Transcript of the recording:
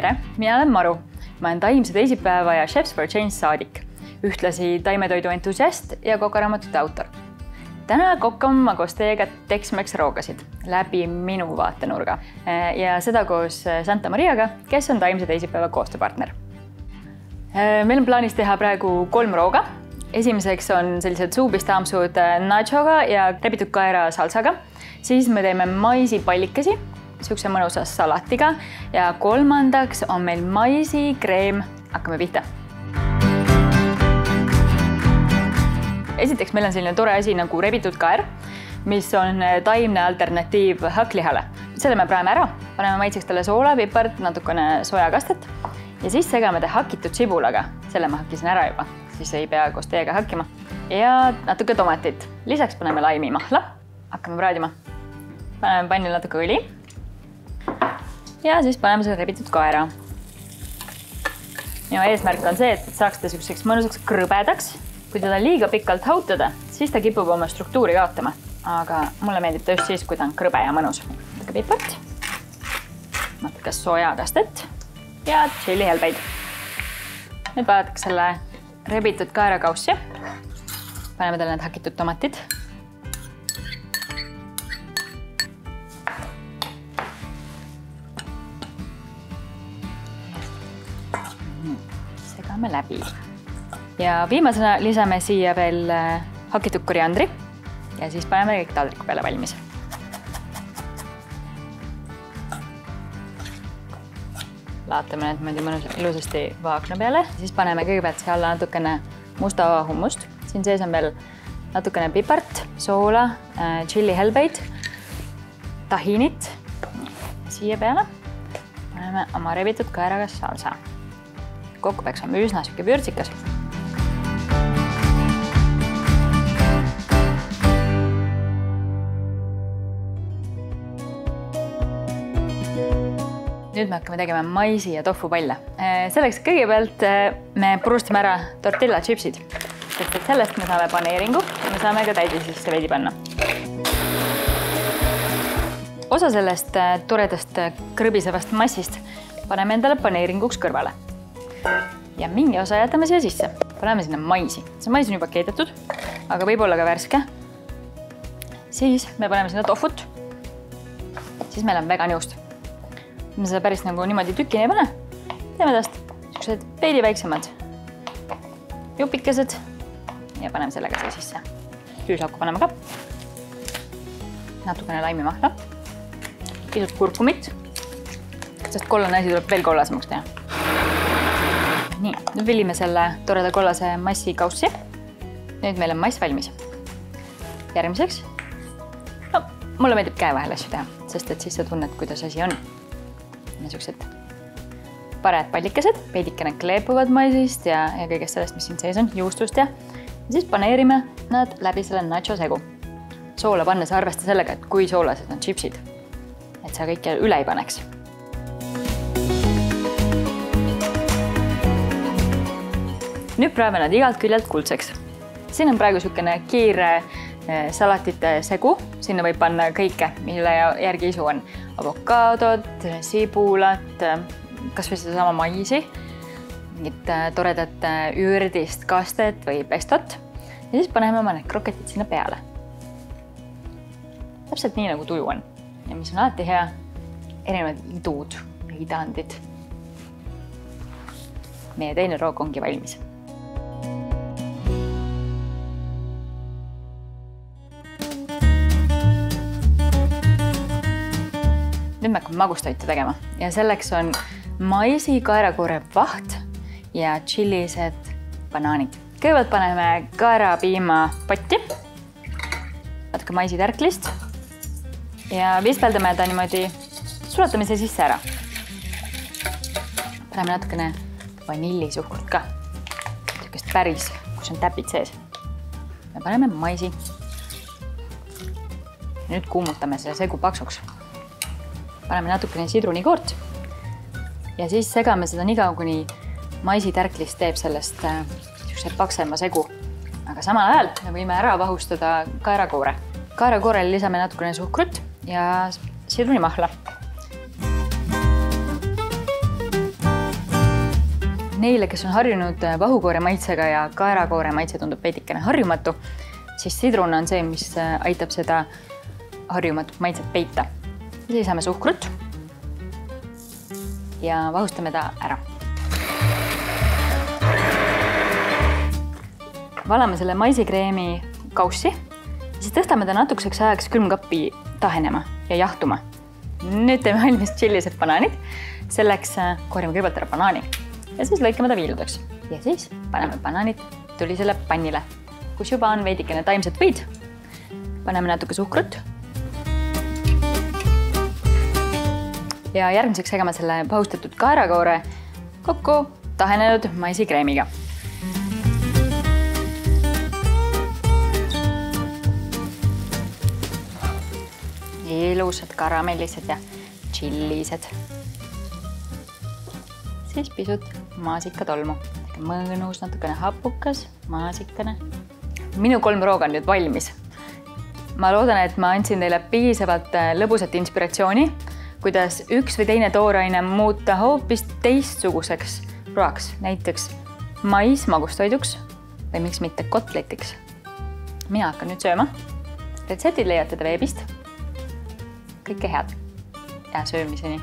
tere, mina olen Maru. Ma olen Taimse teisipäeva ja Chefs for Change saadik, ühtlasi taimetoidu entusiast ja kokaraamatute autor. Täna kokkan ma koos teiega Tex-Mex roogasid läbi minu vaatenurga ja seda koos Santa Mariaga, kes on Taimse teisipäeva koostööpartner. Meil on plaanis teha praegu 3 rooga. Esimeseks on sellised suupistaamsud nachoga ja rebitud kaera salsaga. Siis me teeme maisipallikesi, siukse mõnusa salatiga ja kolmandaks on meil maisikreem. Hakkame pihta. Esiteks meil on selline tore asi nagu rebitud kaer, mis on taimne alternatiiv hakklihale. Selle me praeme ära, paneme maitseks talle soola, pipart, natukene sojakastet ja siis segame ta hakitud sibulaga. Selle ma hakkisin ära juba, siis ei pea koos teiega hakkima. Ja natuke tomatit. Lisaks paneme laimi mahla. Hakkame praadima. Paneme pannil natuke õli. Ja siis paneme selle rebitud kaera. Minu eesmärk on see, et saaks ta selliseks mõnusaks krõbedaks. Kui teda liiga pikalt hautada, siis ta kipub oma struktuuri kaotama. Aga mulle meeldib ta just siis, kui ta on krõbe ja mõnus. Natuke pipart, natuke sojakastet ja tšillihelbeid. Nüüd vaadatakse selle rebitud kaerakaussi. Paneme talle need hakitud tomatid. Segame läbi. Ja viimasena lisame siia veel hakitud koriandri ja siis paneme kõik taldriku peale valmis. Laatame need ilusasti vaakna peale. Siis paneme kõigepealt siia alla natukene musta hummust. Siin sees on veel natukene pipart, soola, tšillihelbeid, tahinit. Siia peale paneme oma rebitud kaeraga salsa. Kokku peaks olema üsna siuke vürtsikas. Nüüd me hakkame tegema maisi ja tofu palle. Selleks kõigepealt me purustame ära tortilla chipsid, sest et sellest me saame paneeringu ja me saame ka täidi sisse veidi panna. Osa sellest toredast krõbisevast massist paneme endale paneeringuks kõrvale. Ja mingi osa jätame siia sisse. Paneme sinna maisi. See mais on juba keedetud, aga võib olla ka värske. Siis me paneme sinna tofut. Siis meil on veganjuust. Me seda päris nagu niimoodi tükini ei pane. Teeme tast sellised veidi väiksemad jupikesed ja paneme sellega siia sisse. Küüslauku paneme ka. Natukene laimimahla. Pisut kurkumit. Sest kollane asi tuleb veel kollasemaks teha. Nii, nüüd villime selle toreda kollase massi kaussi. Nüüd meil on mass valmis. Järgmiseks. No, mulle meeldib käe vahel asju teha, sest et siis sa tunned, kuidas asi on. Niisugused pared pallikesed, veidikene kleepuvad maisist ja kõigest sellest, mis siin sees on, juustust ja siis paneerime nad läbi selle nacho segu. Soola pannes arvesta sellega, et kui soolased on chipsid, et sa kõike üle ei paneks. Nüüd praeme nad igalt küljelt kuldseks. Siin on praegu selline kiire salatite segu. Sinna võib panna kõike, mille järgi isu on. Avokaadot, sibulat, kas või seda sama maisi, mingit toredat ürdist kastet või pestot. Ja siis paneme oma need kroketid sinna peale. Täpselt nii nagu tuju on. Ja mis on alati hea, erinevad idud ja idandid. Meie teine roog ongi valmis. Nüüd me hakkame magustoitu tegema ja selleks on maisi kaerakoore vaht ja tšillised banaanid. Kõigepealt paneme kaerapiima potti, natuke maisitärklist ja vispeldame ta niimoodi sulatamise sisse ära. Paneme natukene vanillisuhkrut ka, sellisest päris, kus on täpid sees. Me paneme maisi. Nüüd kuumutame selle segu paksuks. Paneme natukene sidrunikoort ja siis segame seda nii kaua, kuni maisitärklist teeb sellest paksema segu. Aga samal ajal me võime ära vahustada kaerakoore. Kaerakoorele lisame natukene suhkrut ja sidrunimahla. neile, kes on harjunud vahukoore maitsega ja kaerakoore maitse tundub veidikene harjumatu, siis sidrun on see, mis aitab seda harjumatut maitset peita. Lisame suhkrut ja vahustame ta ära. Valame selle maisikreemi kaussi ja siis tõstame ta natukeseks ajaks külmkappi tahenema ja jahtuma. Nüüd teeme valmis tšillised banaanid. Selleks korjame kõigepealt ära banaani ja siis lõikame ta viiludeks. Ja siis paneme banaanid tulisele pannile, kus juba on veidikene taimset võid. Paneme natuke suhkrut. Ja järgmiseks segame selle vahustatud kaerakoore kokku tahenenud maisikreemiga. Ilusad karamellised ja tšillised. Siis pisut maasikatolmu. Mõnus, natukene hapukas, maasikane. Minu 3 rooga on nüüd valmis. Ma loodan, et ma andsin teile piisavalt lõbusat inspiratsiooni, kuidas üks või teine tooraine muuta hoopis teistsuguseks roaks, näiteks mais magustoiduks või miks mitte kotletiks. Mina hakkan nüüd sööma. Retseptid leiate veebist. Kõike head ja söömiseni!